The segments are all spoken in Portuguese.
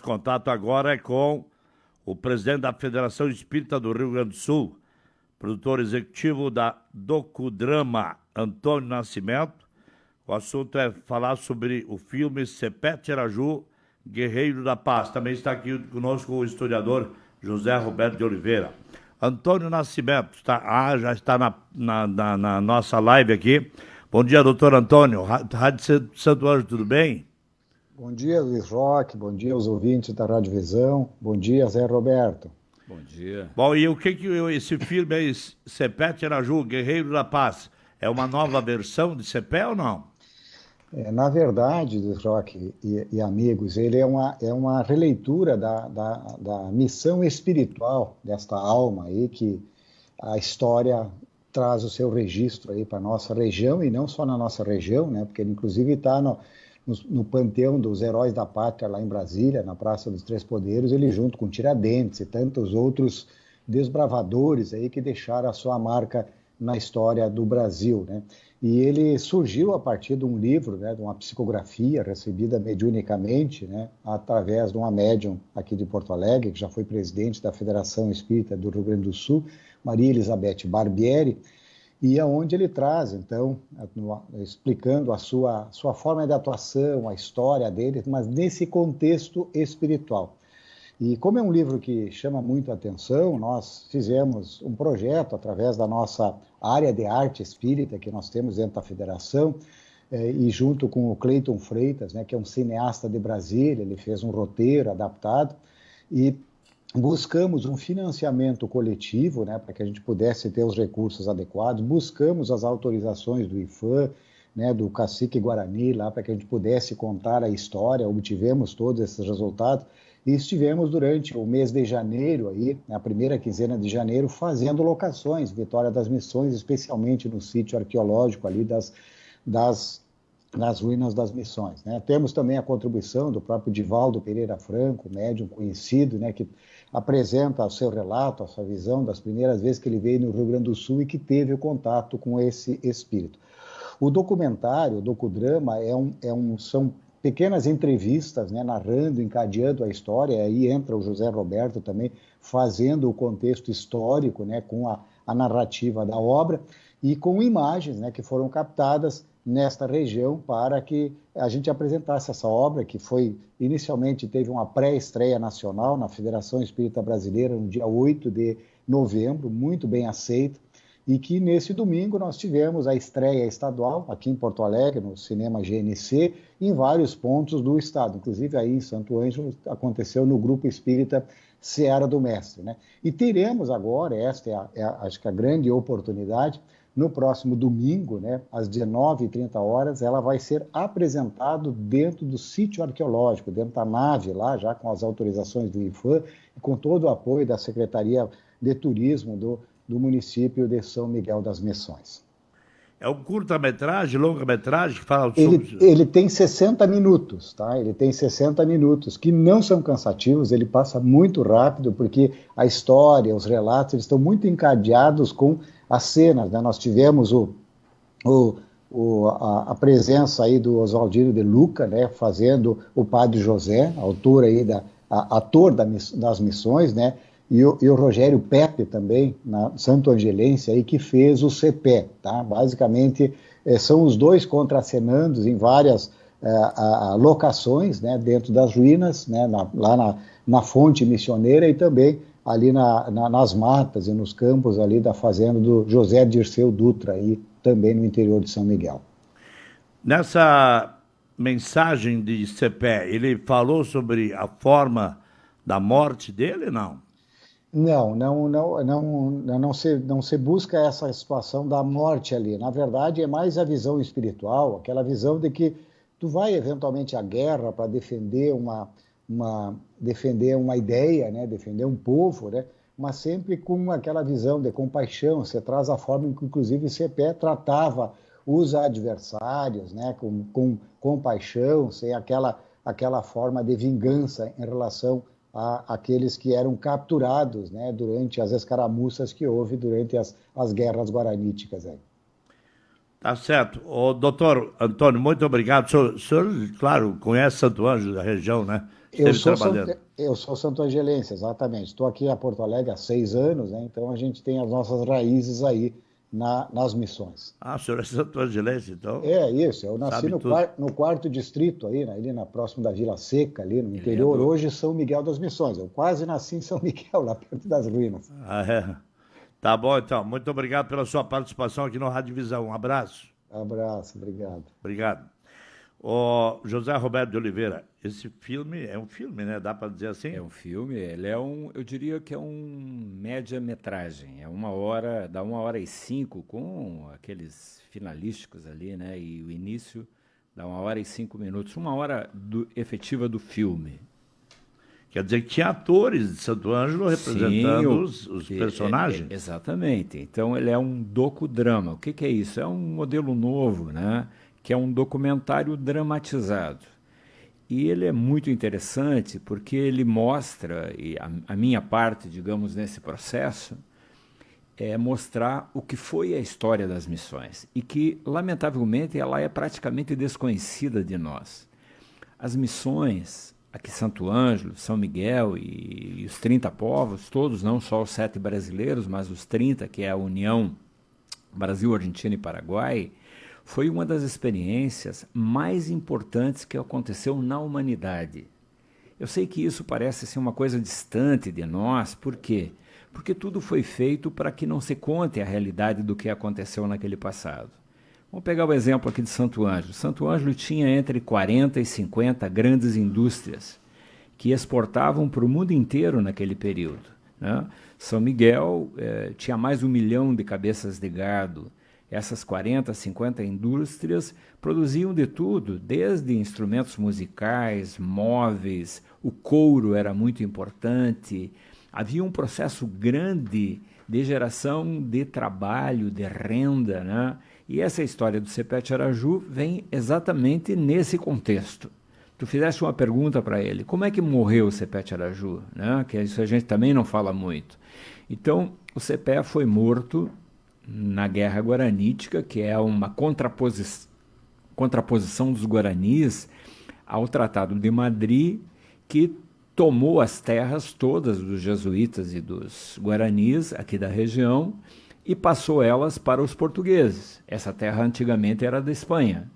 Contato agora é com o presidente da Federação Espírita do Rio Grande do Sul, produtor executivo da Docudrama, Antônio Nascimento. O assunto é falar sobre o filme Sepete Araju, Guerreiro da Paz. Também está aqui conosco o historiador José Roberto de Oliveira. Antônio Nascimento já está na nossa live aqui. Bom dia, doutor Antônio. Rádio Santo Anjo, tudo bem? Bom dia, Luiz Roque. Bom dia aos ouvintes da Rádio Visão. Bom dia, Zé Roberto. Bom dia. Bom, e o que esse filme aí, Sepete Araju, Guerreiro da Paz, é uma nova versão de Cepé ou não? Na verdade, Luiz Roque e amigos, ele é uma releitura da missão espiritual desta alma aí, que a história traz o seu registro aí para a nossa região, e não só na nossa região, né? Porque ele inclusive está no panteão dos heróis da pátria lá em Brasília, na Praça dos Três Poderes, ele junto com Tiradentes e tantos outros desbravadores aí que deixaram a sua marca na história do Brasil, né? E ele surgiu a partir de um livro, né, de uma psicografia recebida mediunicamente, né, através de uma médium aqui de Porto Alegre, que já foi presidente da Federação Espírita do Rio Grande do Sul, Maria Elizabeth Barbieri, e aonde ele traz, então, explicando a sua forma de atuação, a história dele, mas nesse contexto espiritual. E como é um livro que chama muito a atenção, nós fizemos um projeto através da nossa área de arte espírita que nós temos dentro da federação, e junto com o Cleiton Freitas, né, que é um cineasta de Brasília, ele fez um roteiro adaptado, e buscamos um financiamento coletivo, né, para que a gente pudesse ter os recursos adequados, buscamos as autorizações do IFAM, né, do Cacique Guarani, lá para que a gente pudesse contar a história, obtivemos todos esses resultados, e estivemos durante o mês de janeiro, aí, na primeira quinzena de janeiro, fazendo locações, Vitória das Missões, especialmente no sítio arqueológico ali das ruínas das Missões, né? Temos também a contribuição do próprio Divaldo Pereira Franco, médium conhecido, né, que apresenta o seu relato, a sua visão das primeiras vezes que ele veio no Rio Grande do Sul e que teve o contato com esse espírito. O documentário, o docudrama, são pequenas entrevistas, né, narrando, encadeando a história, e aí entra o José Roberto também fazendo o contexto histórico, né, com a narrativa da obra e com imagens, né, que foram captadas nesta região para que a gente apresentasse essa obra, que inicialmente teve uma pré-estreia nacional na Federação Espírita Brasileira no dia 8 de novembro, muito bem aceita, e que nesse domingo nós tivemos a estreia estadual aqui em Porto Alegre, no Cinema GNC, em vários pontos do estado, inclusive aí em Santo Ângelo aconteceu no Grupo Espírita Seara do Mestre, né? E teremos agora, esta acho que a grande oportunidade, no próximo domingo, né, às 19h30, ela vai ser apresentado dentro do sítio arqueológico, dentro da nave lá, já com as autorizações do IFAM, e com todo o apoio da Secretaria de Turismo do município de São Miguel das Missões. É um curta-metragem, longa-metragem que fala sobre... Ele tem 60 minutos, tá? Ele tem 60 minutos, que não são cansativos, ele passa muito rápido, porque a história, os relatos, eles estão muito encadeados com as cenas, né? Nós tivemos a presença aí do Oswaldino de Luca, né, fazendo o Padre José, autor aí ator das missões, né? E o Rogério Pepe também, na Santo Angelense, aí, que fez o Cepé, tá? Basicamente, são os dois contracenandos em várias locações, né, dentro das ruínas, né, lá na fonte missioneira e também ali nas matas e nos campos ali da fazenda do José Dirceu Dutra, aí, também no interior de São Miguel. Nessa mensagem de Cepé, ele falou sobre a forma da morte dele, não? Não se busca essa situação da morte ali. Na verdade, é mais a visão espiritual, aquela visão de que tu vai eventualmente à guerra para defender defender uma ideia, né? Defender um povo, né? Mas sempre com aquela visão de compaixão. Você traz a forma em que, inclusive, Cepé tratava os adversários, né? Com compaixão, sem aquela forma de vingança em relação aqueles que eram capturados, né, durante as escaramuças que houve durante as guerras guaraníticas. Aí. Tá certo. Doutor Antônio, muito obrigado. O senhor, claro, conhece Santo Ângelo, da região, né? esteve trabalhando? Eu sou santo-angelense, exatamente. Estou aqui em Porto Alegre há 6 anos, né? Então a gente tem as nossas raízes aí nas missões. Ah, o senhor é santo-angelense, então É isso, eu nasci sabe tudo. no quarto distrito aí, né, ali próximo da Vila Seca, ali no Ele é interior, hoje São Miguel das Missões. Eu quase nasci em São Miguel, lá perto das ruínas. Ah, é. Tá bom, então. Muito obrigado pela sua participação aqui no Rádio Visão. Um abraço. Abraço, obrigado. Obrigado. Ô, José Roberto de Oliveira, esse filme é um filme, né? Dá para dizer assim? É um filme, ele é eu diria que é um média-metragem, é 1 hora, dá 1h05 com aqueles finalísticos ali, né? E o início dá 1h05, 1 hora efetiva do filme. Quer dizer que tinha atores de Santo Ângelo representando os personagens. Exatamente. Então ele é um docudrama. O que é isso? É um modelo novo, né? Que é um documentário dramatizado. E ele é muito interessante porque ele mostra, e a minha parte, digamos, nesse processo, é mostrar o que foi a história das missões e que, lamentavelmente, ela é praticamente desconhecida de nós. As missões, aqui Santo Ângelo, São Miguel e os 30 povos, todos, não só os 7 brasileiros, mas os 30, que é a União Brasil, Argentina e Paraguai, foi uma das experiências mais importantes que aconteceu na humanidade. Eu sei que isso parece ser uma coisa distante de nós, por quê? Porque tudo foi feito para que não se conte a realidade do que aconteceu naquele passado. Vamos pegar o exemplo aqui de Santo Ângelo. Santo Ângelo tinha entre 40 e 50 grandes indústrias que exportavam para o mundo inteiro naquele período, né? São Miguel tinha mais de 1 milhão de cabeças de gado. Essas 40, 50 indústrias produziam de tudo, desde instrumentos musicais, móveis, o couro era muito importante. Havia um processo grande de geração de trabalho, de renda, né? E essa história do Sepete Araju vem exatamente nesse contexto. Tu fizeste uma pergunta para ele, como é que morreu o Sepete Araju? Né? Que isso a gente também não fala muito. Então, o Sepé foi morto na Guerra Guaranítica, que é uma contraposição dos Guaranis ao Tratado de Madrid, que tomou as terras todas dos jesuítas e dos Guaranis aqui da região e passou elas para os portugueses. Essa terra antigamente era da Espanha.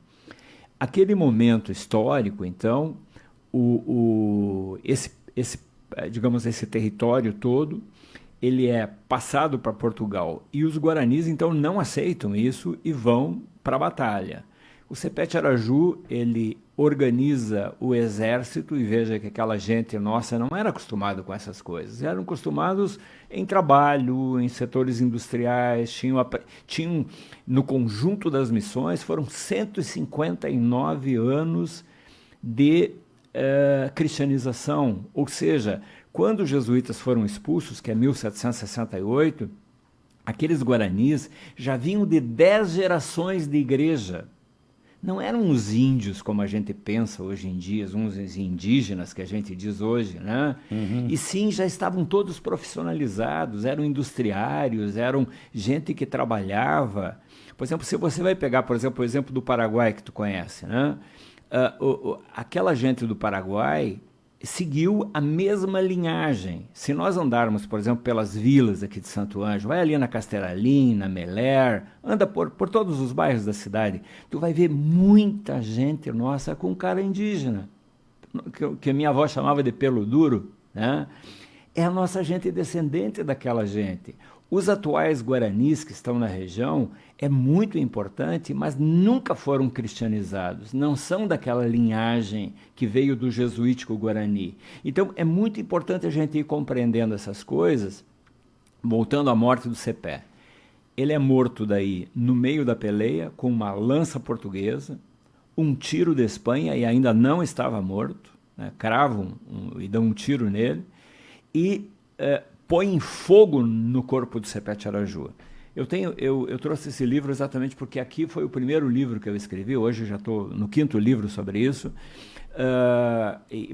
Aquele momento histórico, então, esse território todo, ele é passado para Portugal e os guaranis então não aceitam isso e vão para a batalha. O Sepete Araju, ele organiza o exército e veja que aquela gente nossa não era acostumada com essas coisas, eram acostumados em trabalho, em setores industriais, tinham no conjunto das missões, foram 159 anos de cristianização, ou seja, quando os jesuítas foram expulsos, que é 1768, aqueles guaranis já vinham de 10 gerações de igreja. Não eram os índios, como a gente pensa hoje em dia, uns indígenas que a gente diz hoje, né? Uhum. E sim, já estavam todos profissionalizados, eram industriários, eram gente que trabalhava. Por exemplo, se você vai pegar, por exemplo, o exemplo do Paraguai que tu conhece, né? Aquela gente do Paraguai seguiu a mesma linhagem. Se nós andarmos, por exemplo, pelas vilas aqui de Santo Ângelo, vai ali na Castelalim, na Meler, anda por todos os bairros da cidade, tu vai ver muita gente nossa com cara indígena, que a minha avó chamava de pelo duro, né? É a nossa gente descendente daquela gente. Os atuais guaranis que estão na região é muito importante, mas nunca foram cristianizados, não são daquela linhagem que veio do jesuítico guarani. Então é muito importante a gente ir compreendendo essas coisas, voltando à morte do Sepé. Ele é morto daí no meio da peleia com uma lança portuguesa, um tiro de Espanha e ainda não estava morto, né? Cravam e dão um tiro nele e põem fogo no corpo do Sepete Araju. Eu trouxe esse livro exatamente porque aqui foi o primeiro livro que eu escrevi, hoje eu já estou no 5º livro sobre isso,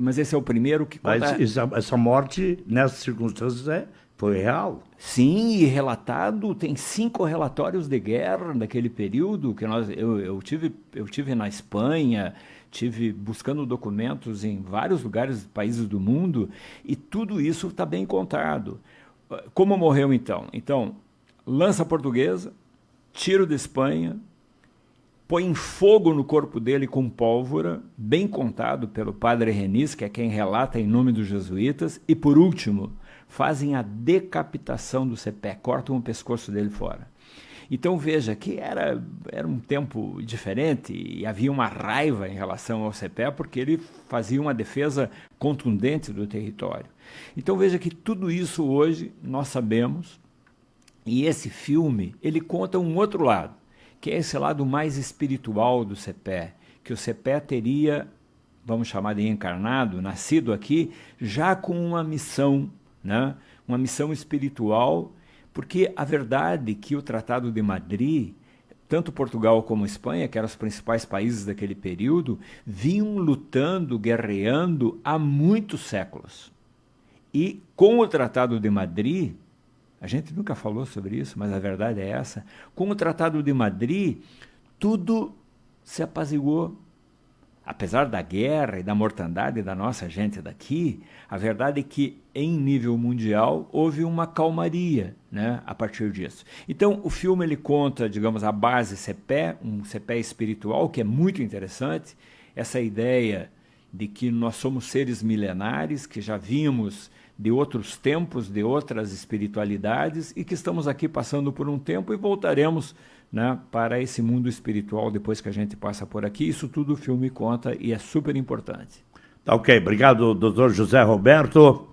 mas esse é o primeiro que conta... Mas essa morte, nessas circunstâncias, foi real? Sim, e relatado, tem 5 relatórios de guerra daquele período, que eu tive na Espanha, tive buscando documentos em vários lugares, países do mundo, e tudo isso está bem contado. Como morreu então? Então, lança portuguesa, tiro de Espanha, põe fogo no corpo dele com pólvora, bem contado pelo padre Renis, que é quem relata em nome dos jesuítas, e por último, fazem a decapitação do Cepé, cortam o pescoço dele fora. Então veja que era um tempo diferente e havia uma raiva em relação ao Cepé porque ele fazia uma defesa contundente do território. Então veja que tudo isso hoje nós sabemos, e esse filme ele conta um outro lado, que é esse lado mais espiritual do Cepé, que o Cepé teria, vamos chamar de encarnado, nascido aqui já com uma missão, né? Uma missão espiritual. Porque a verdade é que o Tratado de Madrid, tanto Portugal como Espanha, que eram os principais países daquele período, vinham lutando, guerreando há muitos séculos. E com o Tratado de Madrid, a gente nunca falou sobre isso, mas a verdade é essa, com o Tratado de Madrid, tudo se apaziguou. Apesar da guerra e da mortandade da nossa gente daqui, a verdade é que, em nível mundial, houve uma calmaria, né, a partir disso. Então, o filme ele conta, digamos, a base Cepé, um Cepé espiritual, que é muito interessante, essa ideia de que nós somos seres milenares, que já vimos de outros tempos, de outras espiritualidades, e que estamos aqui passando por um tempo e voltaremos, né, para esse mundo espiritual depois que a gente passa por aqui. Isso tudo o filme conta e é super importante. Tá ok, obrigado, doutor José Roberto.